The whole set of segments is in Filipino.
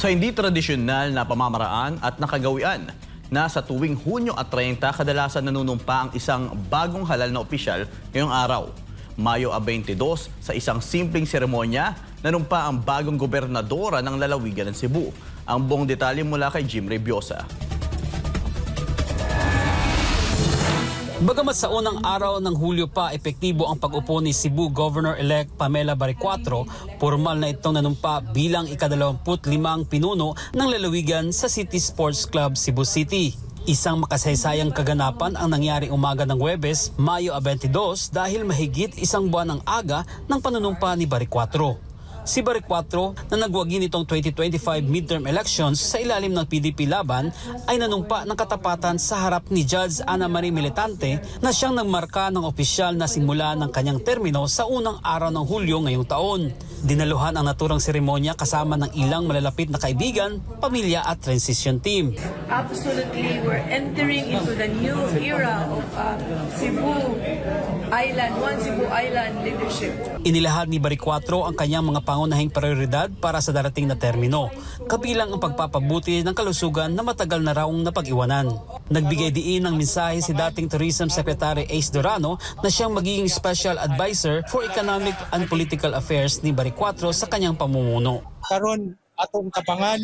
Sa hindi tradisyonal na pamamaraan at nakagawian na sa tuwing Hunyo at 30 kadalasan nanunumpa ang isang bagong halal na opisyal ngayong araw. Mayo 22 sa isang simpleng seremonya nanumpa ang bagong gobernadora ng lalawigan ng Cebu. Ang buong detalye mula kay Jim Reviosa. Bagamat sa unang araw ng Hulyo pa epektibo ang pag-upo ni Cebu Governor-elect Pamela Baricuatro, formal na itong nanumpa bilang ika-25 pinuno ng lalawigan sa City Sports Club Cebu City. Isang makasaysayang kaganapan ang nangyari umaga ng Huwebes, Mayo 22 dahil mahigit isang buwan ang aga ng panunumpa ni Baricuatro. Si Baricuatro na nagwagi nitong 2025 midterm elections sa ilalim ng PDP laban ay nanumpa ng katapatan sa harap ni Judge Ana Marie Militante na siyang nagmarka ng opisyal na simula ng kanyang termino sa unang araw ng Hulyo ngayong taon. Dinaluhan ang naturang seremonya kasama ng ilang malalapit na kaibigan, pamilya at transition team. Absolutely, we're entering into the new era of Cebu Island, One Cebu Island leadership. Inilahad ni Baricuatro ang kanyang mga pangunahing prioridad para sa darating na termino, kabilang ang pagpapabuti ng kalusugan na matagal na raong napag-iwanan. Nagbigay diin ng mensahe si dating Tourism Secretary Ace Dorano na siyang magiging Special Advisor for Economic and Political Affairs ni Baricuatro sa kanyang pamumuno. Karon atong tabangan,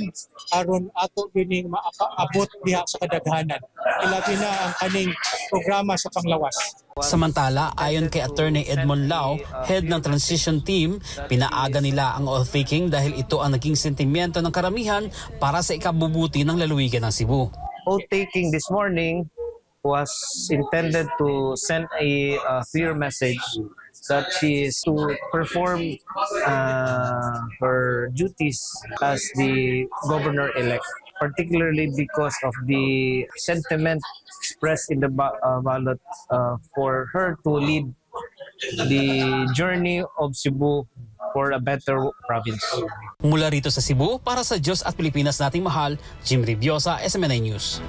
karon ato bining maabot diha sa kadaghanan. Ilabi na ang kaning programa sa panglawas. Samantala, ayon kay Attorney Edmond Lao, head ng transition team, pinaaga nila ang oath-taking dahil ito ang naging sentimiento ng karamihan para sa ikabubuti ng lalawigan ng Cebu. Oath-taking this morning was intended to send a clear message that she is to perform her duties as the governor-elect, particularly because of the sentiment expressed in the ballot for her to lead the journey of Cebu for a better province. Mula rito sa Cebu, para sa Diyos at Pilipinas nating mahal, Jim Reviosa, SMNI News.